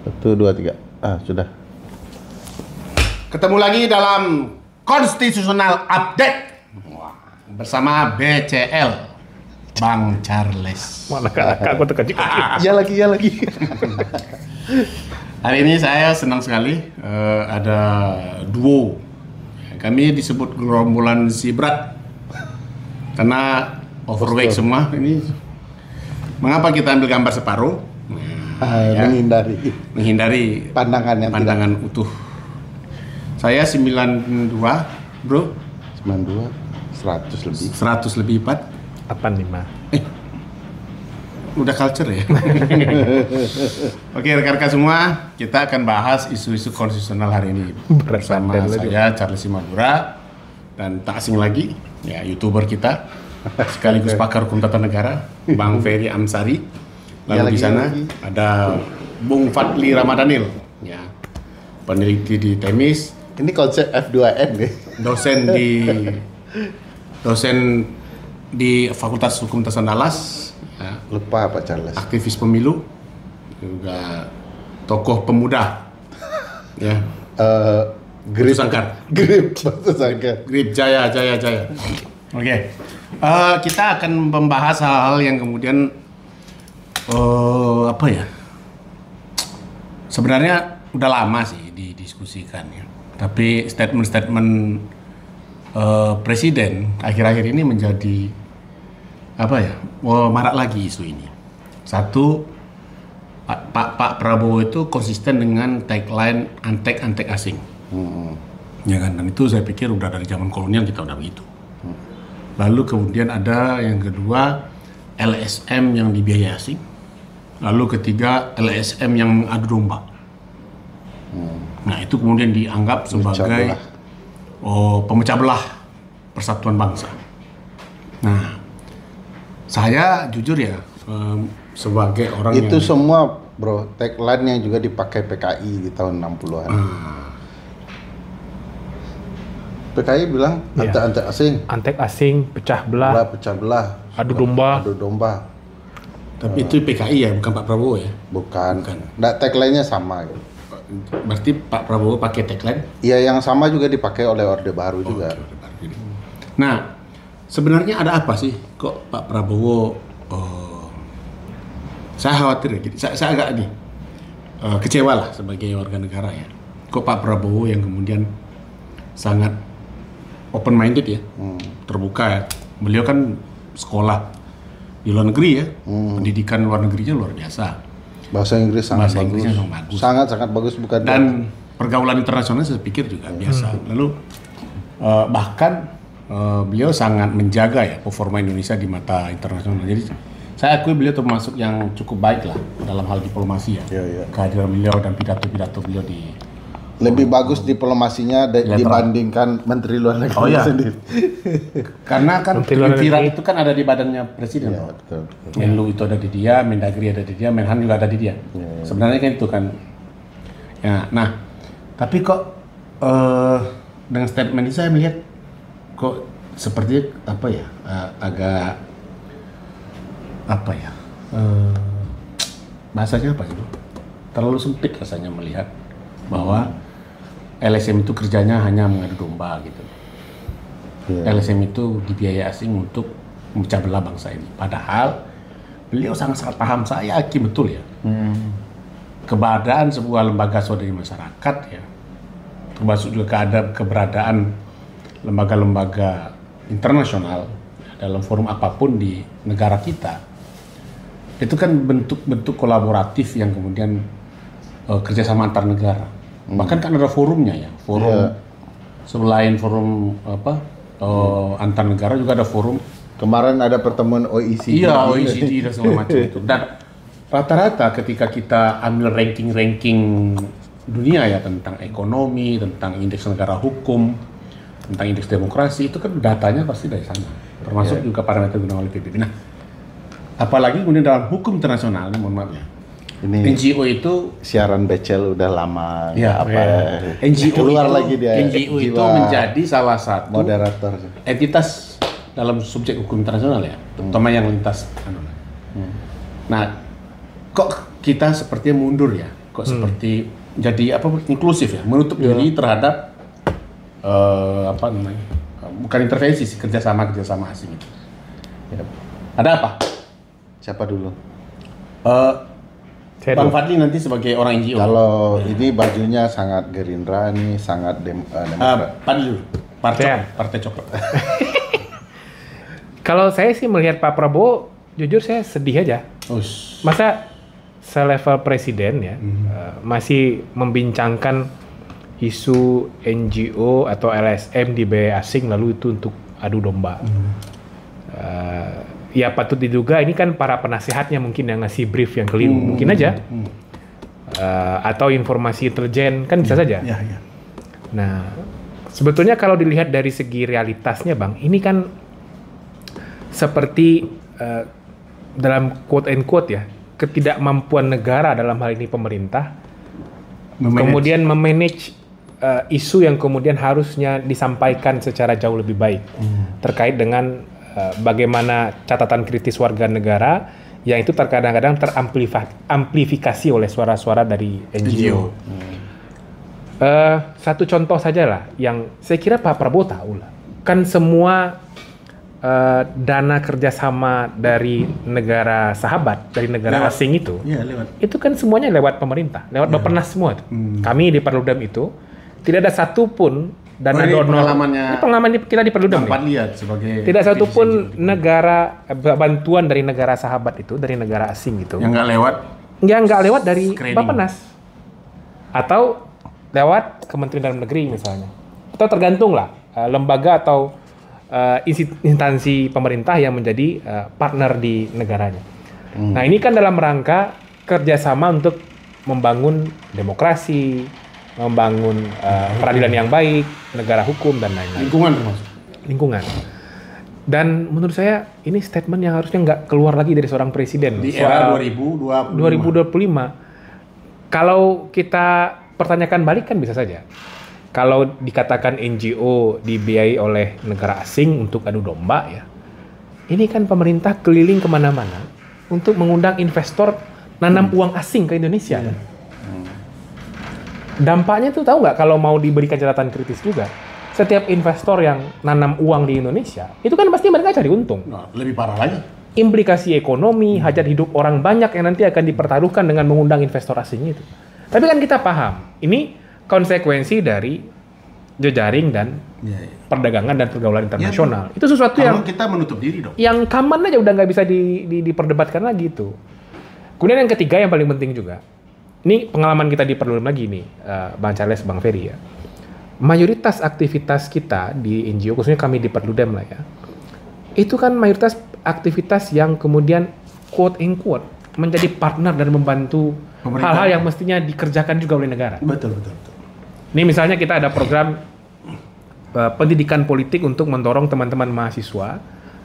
1, 2, 3. Sudah. Ketemu lagi dalam Konstitusional Update bersama BCL Bang Charles. Mana kakak aku terkejut-kejut. Iya lagi. Hari ini saya senang sekali ada duo. Kami disebut gerombolan si berat karena overweight semua. Ini mengapa kita ambil gambar separuh? Menghindari pandangan utuh. Saya 92, bro. 92, 100 lebih. 100 lebih 4. 85. Udah culture ya. Oke, rekan-rekan semua, kita akan bahas isu-isu konstitusional hari ini bersama saya Charles Simadura dan tak asing lagi, ya YouTuber kita sekaligus pakar hukum tata negara, Bang Ferry Amsari. Lalu di sana ada Bung Fadli Ramadhanil, ya peneliti di TEMIS. Ini konsep F2N deh. Dosen di Fakultas Hukum Tata Andalas. Ya. Lupa Pak Charles. Aktivis pemilu, juga tokoh pemuda. Ya. Grip Sangkar. Grip Jaya. Oke. Kita akan membahas hal-hal yang kemudian sebenarnya udah lama sih didiskusikan ya. Tapi statement-statement presiden akhir-akhir ini menjadi marak lagi isu ini. Satu, Pak Prabowo itu konsisten dengan tagline antek-antek asing. Ya kan, dan itu saya pikir udah dari zaman kolonial kita udah begitu. Lalu kemudian ada yang kedua, LSM yang dibiayai asing. Lalu ketiga, LSM yang mengadu domba. Nah, itu kemudian dianggap sebagai pemecah belah persatuan bangsa. Nah, saya jujur ya, sebagai orang itu yang semua bro, tagline yang juga dipakai PKI di tahun 60-an. PKI bilang antek-antek asing. Antek asing, pecah belah, adu domba. Tapi itu PKI ya, bukan Pak Prabowo ya? Bukan. Nah, tagline-nya sama. Berarti Pak Prabowo pakai tagline? Iya, yang sama juga dipakai oleh Orde Baru juga. Nah, sebenarnya ada apa sih kok Pak Prabowo? Saya khawatir ya, saya agak kecewa lah sebagai warga negara ya. Kok Pak Prabowo yang kemudian sangat open minded ya, terbuka ya. Beliau kan sekolah di luar negeri ya, pendidikan luar negerinya luar biasa. Bahasa Inggris sangat bagus. Sangat bagus bukan. Dan pergaulan internasional saya pikir juga biasa. Lalu bahkan beliau sangat menjaga ya performa Indonesia di mata internasional. Jadi saya akui beliau termasuk yang cukup baik lah dalam hal diplomasi ya. Kehadiran beliau dan pidato-pidato beliau lebih bagus diplomasinya dibandingkan Menteri Luar Negeri sendiri. Karena kan pimpinan itu kan ada di badannya Presiden. Ya, betul. Menlu itu ada di dia, Mendagri ada di dia, Menhan juga ada di dia. Sebenarnya kan itu kan. Ya, nah, tapi kok dengan statement ini saya melihat kok seperti agak bahasanya apa itu? Terlalu sempit rasanya melihat bahwa LSM itu kerjanya hanya mengadu domba gitu. LSM itu dibiayai asing untuk memecah belah bangsa ini. Padahal beliau sangat paham, saya yakin betul ya. Keberadaan sebuah lembaga swadaya masyarakat ya, termasuk juga keberadaan lembaga-lembaga internasional dalam forum apapun di negara kita, itu kan bentuk-bentuk kolaboratif yang kemudian kerjasama antar negara. Bahkan kan ada forumnya ya, selain forum antar negara juga ada forum. Kemarin ada pertemuan OECD. Iya, OECD dan segala macam itu. Dan rata-rata ketika kita ambil ranking dunia ya tentang ekonomi, tentang indeks negara hukum, tentang indeks demokrasi, itu kan datanya pasti dari sana. Termasuk juga parameter gunawan oleh PBB. Nah, apalagi kemudian dalam hukum internasional, mohon maaf ya. Ini NGO itu siaran Becel udah lama NGO keluar itu, lagi dia. NGO itu menjadi salah satu moderator entitas dalam subjek hukum internasional ya, terutama yang lintas. Nah, kok kita sepertinya mundur ya? kok seperti jadi inklusif ya, menutup diri terhadap bukan intervensi sih, kerjasama asing itu. Ya. Ada apa? Siapa dulu? Bang Fadli nanti sebagai orang NGO. Kalau ini bajunya sangat Gerindra, ini sangat Demokrat. Fadli dulu. Partai Coklat. Kalau saya sih melihat Pak Prabowo, jujur saya sedih aja. Masa selevel presiden ya masih membincangkan isu NGO atau LSM di biaya asing lalu itu untuk adu domba. Ya patut diduga ini kan para penasehatnya mungkin yang ngasih brief yang keliru, mungkin aja. Atau informasi intelijen kan bisa saja. Nah, sebetulnya kalau dilihat dari segi realitasnya Bang, ini kan seperti dalam quote and quote ya, ketidakmampuan negara dalam hal ini pemerintah kemudian memanage isu yang kemudian harusnya disampaikan secara jauh lebih baik terkait dengan bagaimana catatan kritis warga negara yang itu terkadang-kadang teramplifikasi oleh suara-suara dari NGO. Satu contoh saja lah yang saya kira Pak Prabowo tahu lah, kan semua dana kerjasama dari negara sahabat, dari negara asing itu, itu kan semuanya lewat pemerintah, lewat Bappenas semua. Kami di Perludem itu tidak ada satupun dana donor. Pengalaman kita di Perludem. Tidak satupun negara bantuan dari negara sahabat itu, dari negara asing itu. Yang nggak lewat dari Bappenas atau lewat Kementerian Dalam Negeri misalnya. Atau tergantung lah lembaga atau instansi pemerintah yang menjadi partner di negaranya. Nah ini kan dalam rangka kerjasama untuk membangun demokrasi, membangun peradilan yang baik, negara hukum dan lain-lain. Lingkungan. Dan menurut saya ini statement yang harusnya nggak keluar lagi dari seorang presiden. Di era 2025. Kalau kita pertanyakan balik kan bisa saja. Kalau dikatakan NGO dibiayai oleh negara asing untuk adu domba ya, ini kan pemerintah keliling kemana-mana untuk mengundang investor nanam uang asing ke Indonesia. Dampaknya tuh tahu nggak kalau mau diberikan catatan kritis juga, setiap investor yang nanam uang di Indonesia itu kan pasti mereka cari untung. Lebih parah lagi. Implikasi ekonomi, hajat hidup orang banyak yang nanti akan dipertaruhkan dengan mengundang investor asing itu. Tapi kan kita paham, ini konsekuensi dari jejaring dan perdagangan dan pergaulan internasional. Itu sesuatu yang kita menutup diri dong. Yang common aja udah nggak bisa diperdebatkan lagi itu. Kemudian yang ketiga yang paling penting juga, ini pengalaman kita di Perludem lagi nih, Bang Charles, Bang Ferry ya. Mayoritas aktivitas kita di NGO, khususnya kami di Perludem lah ya, itu kan mayoritas aktivitas yang kemudian quote and quote menjadi partner dan membantu hal-hal yang mestinya dikerjakan juga oleh negara. Betul. Ini misalnya kita ada program pendidikan politik untuk mendorong teman-teman mahasiswa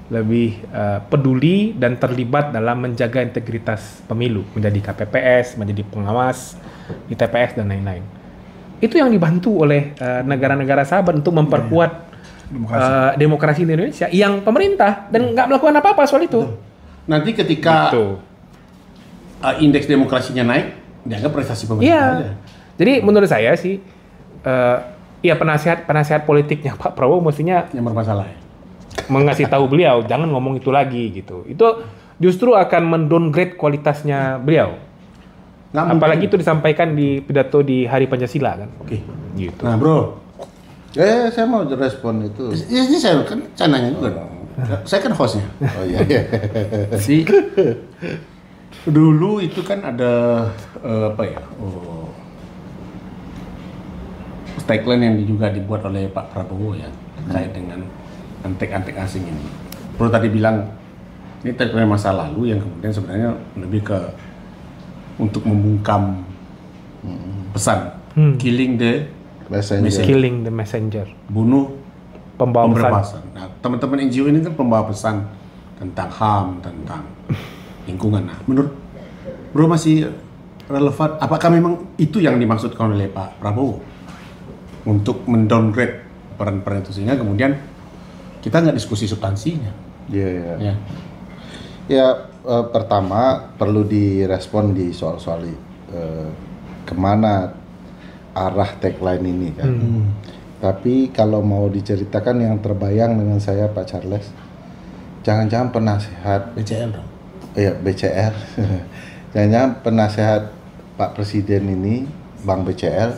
lebih peduli dan terlibat dalam menjaga integritas pemilu, menjadi KPPS, menjadi pengawas di TPS dan lain-lain. Itu yang dibantu oleh negara-negara sahabat untuk memperkuat demokrasi di Indonesia yang pemerintah dan nggak melakukan apa-apa soal itu. Nanti ketika indeks demokrasinya naik, dianggap prestasi pemerintah aja. Jadi menurut saya sih, ya penasihat politiknya Pak Prabowo mestinya yang bermasalah. Mengasih tahu beliau jangan ngomong itu lagi gitu. Itu justru akan mendowngrade kualitasnya beliau. Apalagi itu disampaikan di pidato di Hari Pancasila kan. Oke. Gitu. Nah bro, saya mau respon itu. Ini saya nanya juga. Saya kan hostnya. Oh iya. Jadi dulu itu kan ada tagline yang juga dibuat oleh Pak Prabowo ya terkait dengan antek-antek asing ini. Bro tadi bilang ini tagline masa lalu yang kemudian sebenarnya lebih ke untuk membungkam pesan killing the messenger, bunuh pembawa pesan. Nah, teman-teman NGO ini kan pembawa pesan tentang HAM, tentang lingkungan. Nah, menurut bro masih relevan? Apakah memang itu yang dimaksudkan oleh Pak Prabowo untuk mendowngrade peran-peran itu sehingga kemudian kita nggak diskusi substansinya? Iya. Ya, pertama perlu direspon di soal-soal kemana arah tagline ini kan. Tapi kalau mau diceritakan yang terbayang dengan saya Pak Charles, jangan-jangan penasehat BCL dong. Iya BCL, jangan-jangan penasehat Pak Presiden ini, Bang BCL,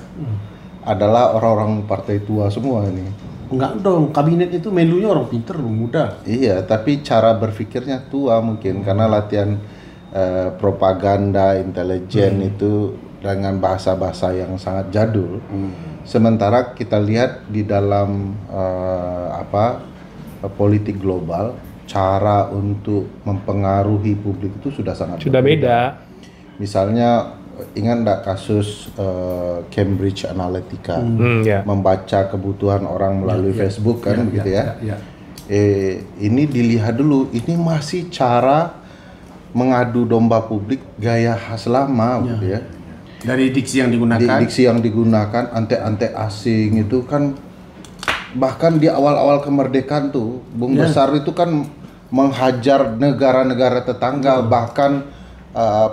adalah orang-orang partai tua semua ini. Enggak dong, kabinet itu menunya orang pinter, muda. Iya, tapi cara berpikirnya tua mungkin karena latihan propaganda intelijen itu dengan bahasa-bahasa yang sangat jadul. Sementara kita lihat di dalam politik global, cara untuk mempengaruhi publik itu sudah sangat beda. Misalnya ingat nggak kasus Cambridge Analytica membaca kebutuhan orang melalui Facebook kan begitu ya. Ini dilihat dulu, ini masih cara mengadu domba publik gaya khas lama gitu ya. Dari diksi yang digunakan. Diksi yang digunakan, antek-antek asing itu kan bahkan di awal-awal kemerdekaan tuh Bung Besar itu kan menghajar negara-negara tetangga, bahkan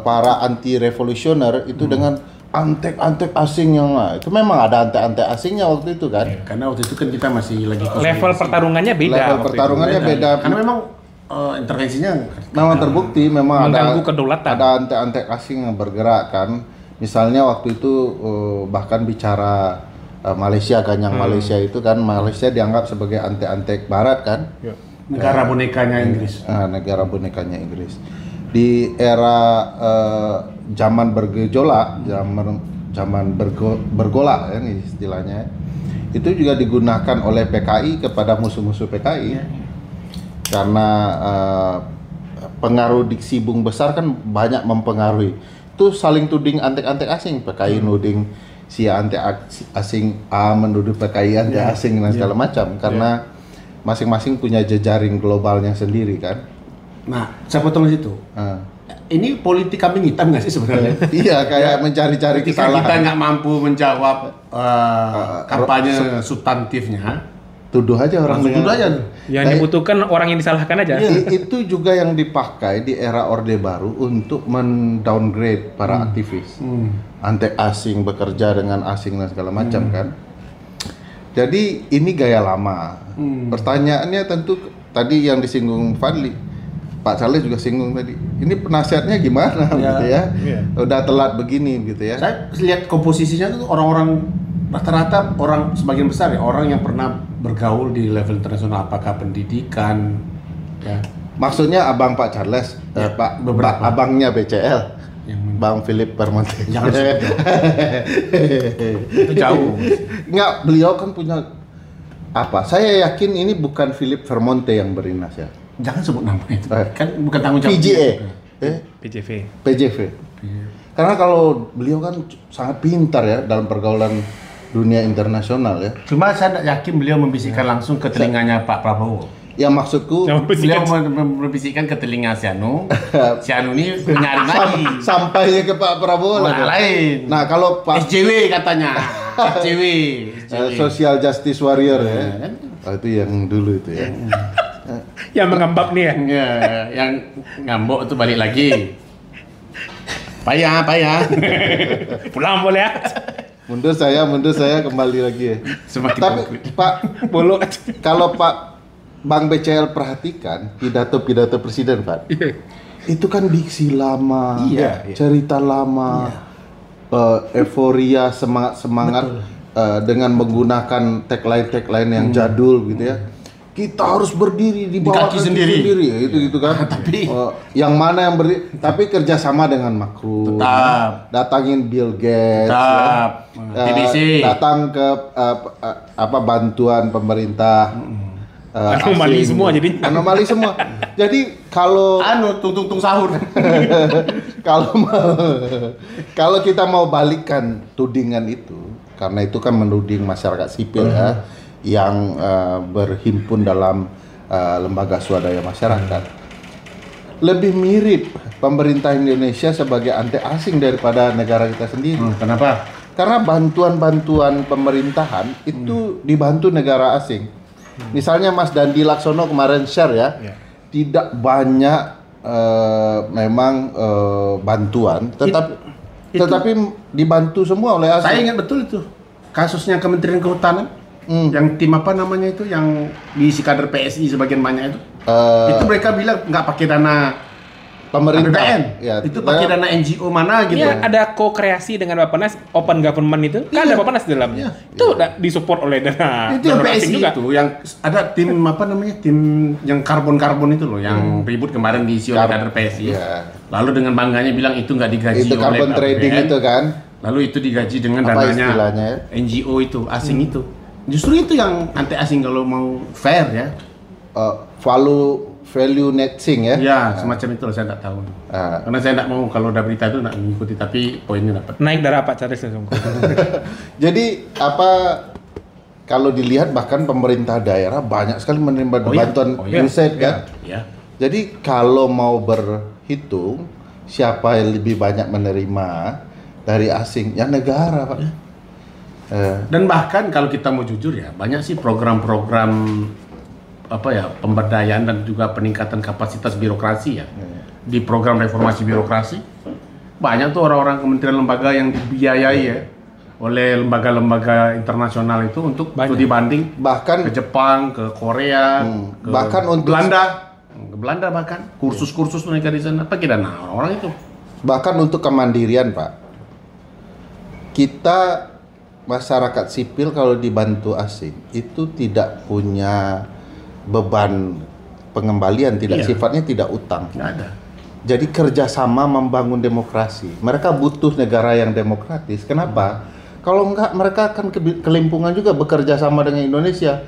para anti revolusioner itu dengan antek-antek asing yang itu memang ada antek-antek asingnya waktu itu kan. Karena waktu itu kan kita masih lagi level pertarungannya beda. Level pertarungannya beda. Karena memang intervensinya memang terbukti memang mengganggu kedaulatan. Ada antek-antek asing yang bergerak kan. Misalnya waktu itu bahkan bicara Malaysia kan, yang Malaysia itu kan Malaysia dianggap sebagai antek-antek barat kan. Negara bonekanya Inggris. Negara bonekanya Inggris. Di era zaman bergejolak, zaman bergolak kan istilahnya, itu juga digunakan oleh PKI kepada musuh-musuh PKI. Karena pengaruh diksi Bung Besar kan banyak mempengaruhi. Itu saling tuding antek-antek asing, PKI nuding si antek asing A menuduh PKI antek asing dan segala macam, karena masing-masing punya jejaring globalnya sendiri kan. Nah, saya potong di situ. Ini politik kambing hitam nggak sih sebenarnya? Iya, kayak mencari-cari kesalahan. Kita nggak mampu menjawab kampanye substantifnya. Tuduh aja orang tuduh aja. Yang dibutuhkan orang yang disalahkan aja. Itu juga yang dipakai di era Orde Baru untuk mendowngrade para aktivis. Antek asing bekerja dengan asing dan segala macam kan. Jadi ini gaya lama. Pertanyaannya tentu tadi yang disinggung Fadli, Pak Charles juga singgung tadi. Ini penasihatnya gimana gitu ya? Udah telat begini gitu ya. Saya lihat komposisinya tuh orang-orang rata-rata orang sebagian besar ya orang yang pernah bergaul di level internasional, apakah pendidikan ya. Maksudnya abang Pak Charles, Pak abangnya BCL, Bang Philip Permonte. Jangan sebut itu jauh. Enggak, beliau kan punya apa? Saya yakin ini bukan Philip Vermonte yang berinisial. Jangan sebut nama itu. Kan bukan tanggung jawab. PJV. Karena kalau beliau kan sangat pintar ya dalam pergaulan dunia internasional ya. Cuma saya tidak yakin beliau membisikkan langsung ke telinganya Pak Prabowo. Ya maksudku beliau membisikkan ke telinga si Anu ini nyari lagi. Sampainya ke Pak Prabowo lain. Nah kalau Pak SJW katanya. SJW. Social Justice Warrior ya. Itu yang dulu itu ya. Yang mengambak nih ya. Yang ngambok itu balik lagi. Payah. Pulang boleh ya. Mundur saya kembali lagi ya. Semakin tapi Pak Bolo, kalau Pak Bang BCL perhatikan pidato presiden Pak, itu kan diksi lama, cerita lama, euforia, semangat dengan menggunakan tagline yang jadul gitu ya. Kita harus berdiri di bawah kaki sendiri. Itu kan. Tapi yang mana yang berdiri? Tapi kerjasama dengan Macron. Tetap. Datangin Bill Gates. Tetap. BBC. Datang ke bantuan pemerintah. Anomali semua jadi. Anomali semua. Jadi kalau tung sahur. kalau kita mau balikkan tudingan itu, karena itu kan menuding masyarakat sipil ya. Yang berhimpun dalam lembaga swadaya masyarakat, lebih mirip pemerintah Indonesia sebagai antek asing daripada negara kita sendiri. Kenapa? Karena bantuan-bantuan pemerintahan itu dibantu negara asing. Misalnya Mas Dandi Laksono kemarin share ya, tidak banyak memang bantuan, tetapi dibantu semua oleh asing. Saya ingat betul itu kasusnya Kementerian Kehutanan, yang tim apa namanya itu, yang diisi kader PSI sebagian banyak itu. Itu mereka bilang nggak pakai dana pemerintah. APBN, Ya, itu pakai dana NGO mana gitu. Iya, ada ko-kreasi dengan Bappenas, open government itu, kan ada Bappenas di dalamnya. Itu disupport oleh dana Itu yang donor asing PSI juga. itu, yang ada tim apa namanya, tim yang karbon itu loh, yang ribut kemarin diisi oleh kader PSI. Iya. Lalu dengan bangganya bilang itu nggak digaji Itu oleh carbon trading APBN. itu kan. Lalu itu digaji dengan Apa dananya istilahnya ya? NGO itu, asing itu. Justru itu yang anti asing kalau mau fair ya. Value netting ya. Ya, semacam itu loh, saya nggak tahu. Karena saya nggak mau kalau udah berita itu nggak mengikuti, tapi poinnya dapat. Naik darah Pak Charles langsung. Jadi kalau dilihat bahkan pemerintah daerah banyak sekali menerima bantuan USAID kan. Iya. Jadi kalau mau berhitung siapa yang lebih banyak menerima dari asing, ya negara Pak. Dan bahkan kalau kita mau jujur ya, banyak sih program-program pemberdayaan dan juga peningkatan kapasitas birokrasi ya. Di program reformasi birokrasi banyak tuh orang-orang kementerian lembaga yang dibiayai ya oleh lembaga-lembaga internasional itu untuk dibanding bahkan ke Jepang, ke Korea, ke bahkan untuk Belanda bahkan kursus-kursus mereka di sana pakai dana orang-orang itu. Bahkan untuk kemandirian Pak, kita masyarakat sipil kalau dibantu asing itu tidak punya beban pengembalian, sifatnya tidak utang. Nggak ada. Jadi kerjasama membangun demokrasi. Mereka butuh negara yang demokratis. Kenapa? Kalau enggak mereka akan kelimpungan juga bekerja sama dengan Indonesia.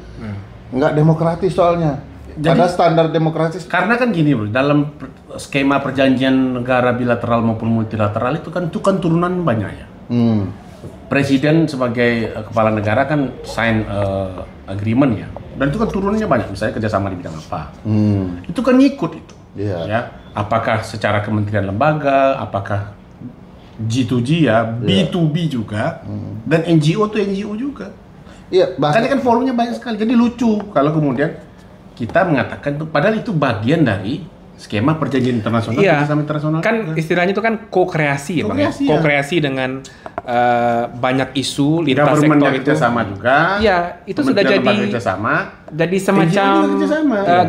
Enggak demokratis soalnya. Ada standar demokratis. Karena kan gini bro, dalam skema perjanjian negara bilateral maupun multilateral itu kan turunan banyak ya. Presiden sebagai kepala negara kan sign agreement ya. Dan itu kan turunannya banyak, misalnya kerjasama di bidang apa. Itu kan ngikut itu. Ya, apakah secara kementerian lembaga, apakah G2G ya, B2B juga, dan NGO tuh NGO juga. Iya, makanya kan forumnya banyak sekali. Jadi lucu kalau kemudian kita mengatakan itu, padahal itu bagian dari skema perjanjian internasional, kerjasama internasional. Kan istilahnya itu kan ko-kreasi ya Bang ya. Ko-kreasi dengan banyak isu lintas sektor itu. Kerjasama juga. Iya, itu sudah jadi semacam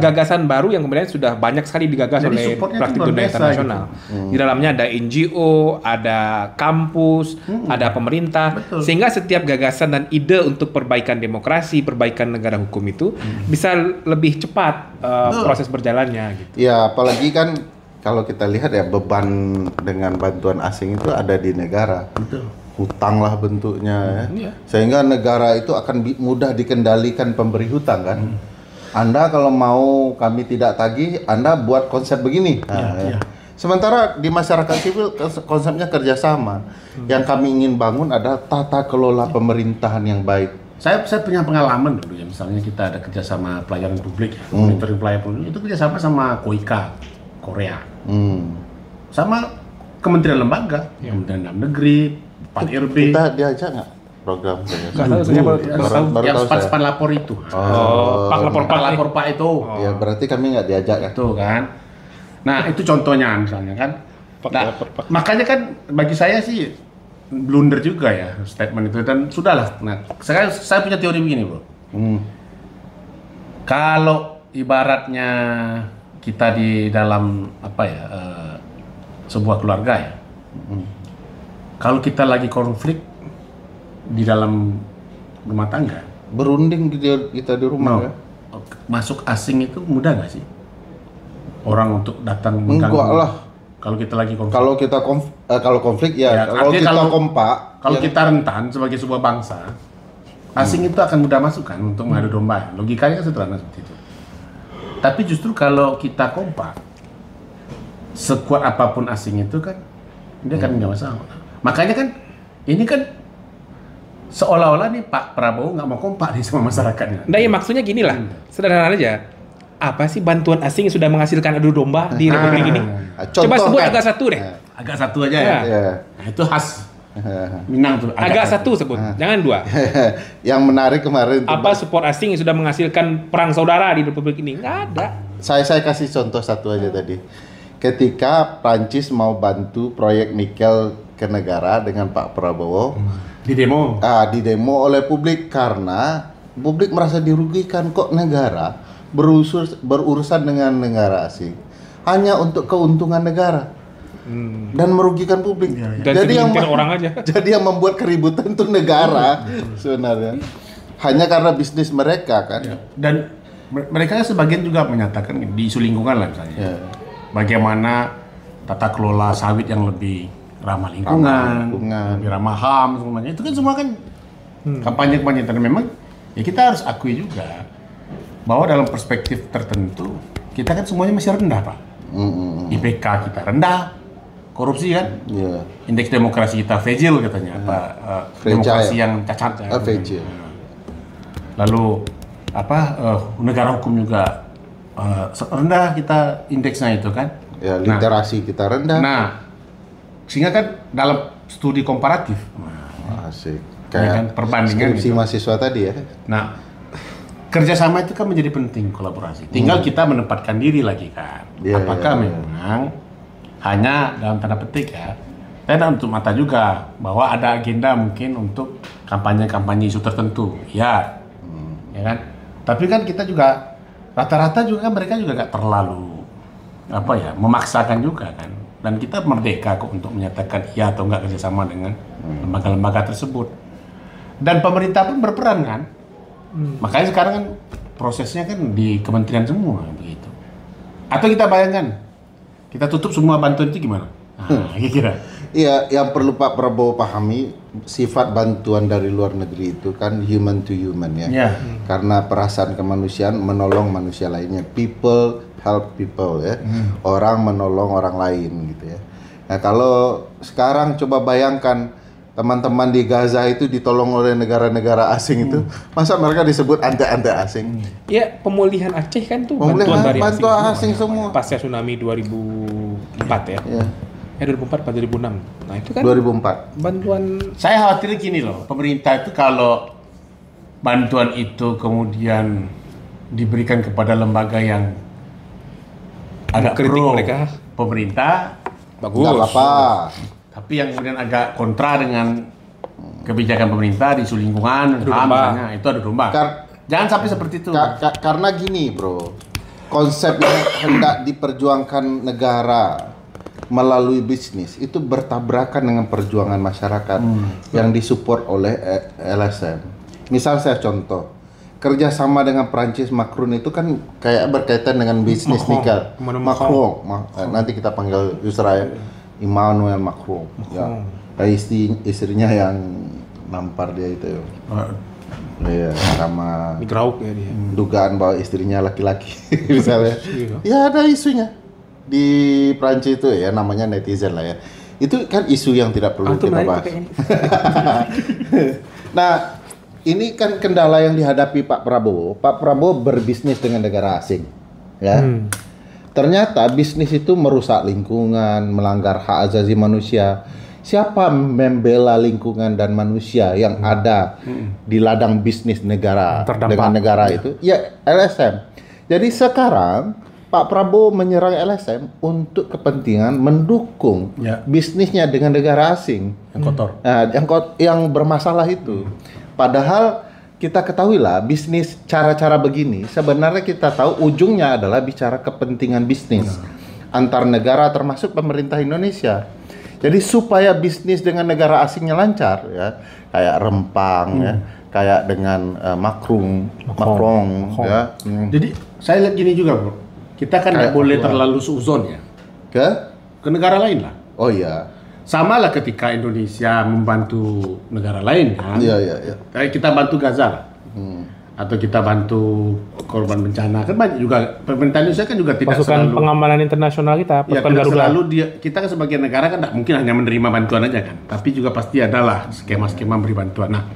gagasan baru yang kemudian sudah banyak sekali digagas oleh praktik dunia internasional. Gitu. Di dalamnya ada NGO, ada kampus, ada pemerintah, sehingga setiap gagasan dan ide untuk perbaikan demokrasi, perbaikan negara hukum itu bisa lebih cepat proses berjalannya. Gitu. Ya, apalagi kan kalau kita lihat ya beban dengan bantuan asing itu ada di negara. Hutang lah bentuknya ya. Sehingga negara itu akan mudah dikendalikan pemberi hutang kan. Anda kalau mau kami tidak tagih, Anda buat konsep begini. Sementara di masyarakat sipil konsepnya kerjasama. Yang kami ingin bangun adalah tata kelola pemerintahan yang baik. Saya punya pengalaman dulu ya, misalnya kita ada kerjasama pelayanan publik, monitoring pelayanan publik, itu kerjasama sama KOIKA, Korea, sama Kementerian Lembaga, Kementerian Dalam Negeri, Pak RB. Kita diajak nggak program kerjasama? Yang span lapor itu. Pak lapor Pak itu. Ya berarti kami nggak diajak ya. Itu kan. Nah itu contohnya misalnya kan. Makanya kan bagi saya sih blunder juga ya statement itu, dan sudahlah. Nah saya punya teori begini bro. Kalau ibaratnya kita di dalam sebuah keluarga ya. Kalau kita lagi konflik di dalam rumah tangga, berunding kita di rumah ya. Masuk asing itu mudah nggak sih? Orang untuk datang mengganggu. Enggak lah. Kalau kita lagi konflik. Kalau konflik ya. Kalau kita kompak. Kalau kita rentan sebagai sebuah bangsa, asing itu akan mudah masuk kan untuk mengadu domba. Logikanya kan sederhana seperti itu. Tapi justru kalau kita kompak, sekuat apapun asing itu kan, dia kan nggak masalah. Makanya kan ini kan seolah-olah nih Pak Prabowo nggak mau kompak nih sama masyarakatnya. Nah ya maksudnya gini lah, sederhana aja. Apa sih bantuan asing sudah menghasilkan adu domba di Republik ini? Coba sebut agak satu deh. Agak satu aja ya. Nah, itu khas Minang tuh. Agak satu sebut, jangan dua. Yang menarik kemarin. Apa support asing yang sudah menghasilkan perang saudara di Republik ini? Nggak ada. Saya kasih contoh satu aja tadi. Ketika Prancis mau bantu proyek nikel ke negara dengan Pak Prabowo Di demo. di demo oleh publik karena publik merasa dirugikan kok negara berurusan dengan negara asing hanya untuk keuntungan negara dan merugikan publik. Dan Jadi yang orang aja. jadi yang membuat keributan itu negara sebenarnya hanya karena bisnis mereka kan. Dan mereka sebagian juga menyatakan di isu lingkungan lah misalnya. Ya. Bagaimana tata kelola sawit yang lebih ramah lingkungan, lebih ramah HAM semuanya. Itu kan semua kan kampanye-kampanye dan memang ya kita harus akui juga bahwa dalam perspektif tertentu kita kan semuanya masih rendah, Pak. IPK kita rendah, korupsi kan, indeks demokrasi kita fragile katanya, demokrasi yang cacat ya. Lalu negara hukum juga rendah kita indeksnya itu kan. Ya, literasi kita rendah. Nah, sehingga kan dalam studi komparatif, asik. Kayak kan, perbandingan skripsi gitu. mahasiswa tadi ya. Nah, kerjasama itu kan menjadi penting kolaborasi. Tinggal kita menempatkan diri lagi kan. Apakah memang hanya dalam tanda petik ya, dan untuk mata juga bahwa ada agenda mungkin untuk kampanye-kampanye isu tertentu, ya kan. Tapi kan kita juga rata-rata juga kan mereka juga nggak terlalu memaksakan juga kan. Dan kita merdeka kok untuk menyatakan iya atau enggak kerjasama dengan lembaga-lembaga tersebut. Dan pemerintah pun berperan kan. Makanya sekarang kan prosesnya kan di kementerian semua begitu. Atau kita bayangkan kita tutup semua bantuan itu gimana? Kira-kira. Iya, yang perlu Pak Prabowo pahami sifat bantuan dari luar negeri itu kan human to human ya. Karena perasaan kemanusiaan menolong manusia lainnya. People help people ya. Orang menolong orang lain gitu ya. Nah, kalau sekarang coba bayangkan teman-teman di Gaza itu ditolong oleh negara-negara asing itu, masa mereka disebut ante-ante asing? Ya, pemulihan Aceh kan tuh bantuan asing semua. Pasca tsunami 2004 ya. 2004 atau 2006. Nah, itu kan 2004. bantuan. Saya khawatir gini loh, pemerintah itu kalau bantuan itu kemudian diberikan kepada lembaga yang agak kritik pro mereka pemerintah, bagus. Nggak apa-apa. Tapi yang kemudian agak kontra dengan kebijakan pemerintah di isu lingkungan, misalnya, itu ada domba. Jangan sampai seperti itu. Karena gini, bro, konsep yang hendak diperjuangkan negara melalui bisnis itu bertabrakan dengan perjuangan masyarakat yang disupport oleh LSM. Misal saya contoh, kerjasama dengan Prancis Macron itu kan kayak berkaitan dengan bisnis nih kan. Macron. Nanti kita panggil Yusra ya. Emmanuel Macron. Ya. Istrinya yang nampar dia itu. Iya, sama Migrauk ya dia. dugaan bahwa istrinya laki-laki misalnya. Ya ada isunya di Prancis itu ya, namanya netizen lah ya. Itu kan isu yang tidak perlu kita bahas. Nah, ini kan kendala yang dihadapi Pak Prabowo. Pak Prabowo berbisnis dengan negara asing, ya. Ternyata bisnis itu merusak lingkungan, melanggar hak asasi manusia. Siapa membela lingkungan dan manusia yang ada di ladang bisnis negara dengan negara itu? Ya LSM. Jadi sekarang Pak Prabowo menyerang LSM untuk kepentingan mendukung bisnisnya dengan negara asing yang kotor. Nah, yang bermasalah itu. Padahal kita ketahui lah bisnis cara-cara begini sebenarnya kita tahu ujungnya adalah bicara kepentingan bisnis antar negara termasuk pemerintah Indonesia. Jadi supaya bisnis dengan negara asingnya lancar ya, kayak Rempang ya, kayak dengan Macron ya. Jadi saya lihat gini juga, Bro. Kita kan nggak boleh terlalu suzon ya ke negara lain lah. Oh iya. Sama lah ketika Indonesia membantu negara lain kan. Iya. Kayak kita bantu Gaza lah. Atau kita bantu korban bencana. Kan banyak juga pemerintah Indonesia kan juga tidak pasukan selalu pengamanan internasional kita, ya, tidak selalu kita kan sebagai negara kan tidak mungkin hanya menerima bantuan aja kan. Tapi juga pasti adalah skema-skema memberi bantuan. Nah,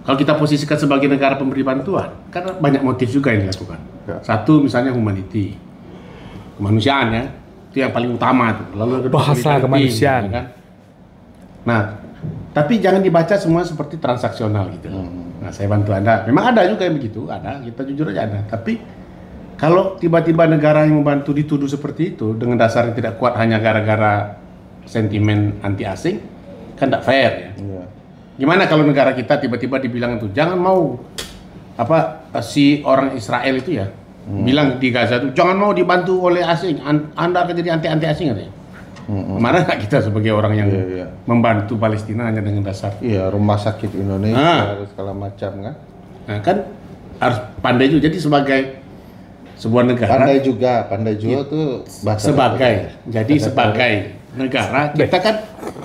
kalau kita posisikan sebagai negara pemberi bantuan, kan banyak motif juga yang dilakukan. Satu misalnya humanity, kemanusiaan ya, itu yang paling utama tuh. Lalu ada bahasa kemanusiaan kan. Nah, tapi jangan dibaca semua seperti transaksional gitu. Nah, saya bantu Anda. Memang ada juga yang begitu, ada. Kita jujur aja ada. Tapi kalau tiba-tiba negara yang membantu dituduh seperti itu dengan dasar yang tidak kuat hanya gara-gara sentimen anti asing, Kan tidak fair ya. Iya. Gimana kalau negara kita tiba-tiba dibilang itu jangan mau si orang Israel itu ya bilang di Gaza itu jangan mau dibantu oleh asing, Anda akan jadi anti asing katanya. Marah nggak kita sebagai orang yang membantu Palestina hanya dengan dasar? Iya, rumah sakit Indonesia segala macam kan. Nah, kan harus pandai juga. Jadi sebagai sebuah negara Pandai juga tuh bahasa sebagai negara kita kan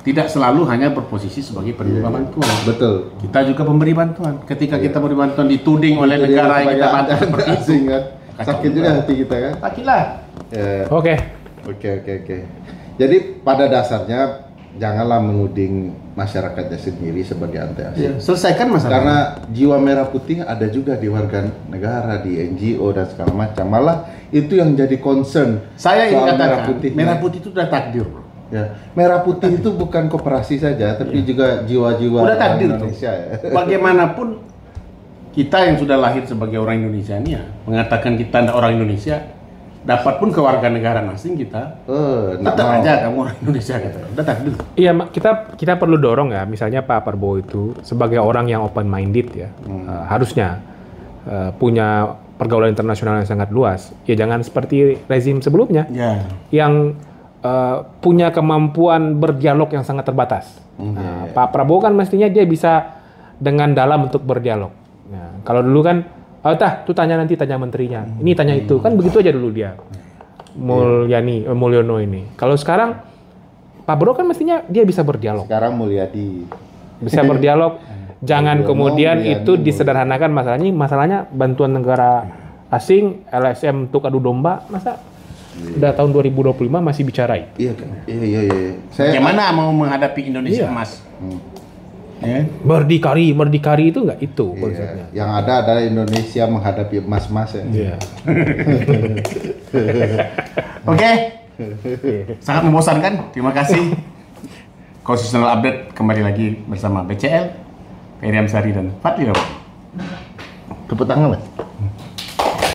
tidak selalu hanya berposisi sebagai penerima bantuan. Betul. Kita juga pemberi bantuan. Ketika kita beri bantuan dituding oleh negara yang kita bantu seperti itu, kan. Sakit juga hati kita kan. Sakitlah. Oke. Jadi pada dasarnya janganlah menuding masyarakatnya sendiri sebagai anti asing. Selesaikan masalah. Karena jiwa merah putih ada juga di warga negara, di NGO dan segala macam. Malah itu yang jadi concern. Saya ingin katakan merah putih itu sudah takdir, bro. Ya, merah putih itu bukan koperasi saja, tapi juga jiwa-jiwa udah takdir Indonesia. Ya. Bagaimanapun kita yang sudah lahir sebagai orang Indonesia ini ya, mengatakan kita orang Indonesia, dapat pun kewarganegaraan asing kita, tetap aja kamu orang Indonesia gitu. Udah takdir. Iya, kita perlu dorong ya, misalnya Pak Prabowo itu sebagai orang yang open minded ya, harusnya punya pergaulan internasional yang sangat luas. Ya jangan seperti rezim sebelumnya yang punya kemampuan berdialog yang sangat terbatas. Pak Prabowo kan mestinya dia bisa dengan dalam untuk berdialog. Nah, kalau dulu kan, tuh tanya menterinya, ini tanya itu, kan begitu aja dulu dia. Mulyono ini. Kalau sekarang Pak Prabowo kan mestinya dia bisa berdialog. Sekarang Mulyadi bisa berdialog. Jangan kemudian itu disederhanakan masalahnya bantuan negara asing, LSM untuk adu domba, masa udah tahun 2025 masih bicara itu. Iya kan? Iya. Bagaimana mau menghadapi Indonesia emas? Berdikari itu nggak itu konsepnya. Yang ada adalah Indonesia menghadapi emas-emas ya. Iya. Oke. Sangat membosankan. Terima kasih. Constitutional Update kembali lagi bersama BCL, Periam Sari dan Fadli. Tepuk tangan lah.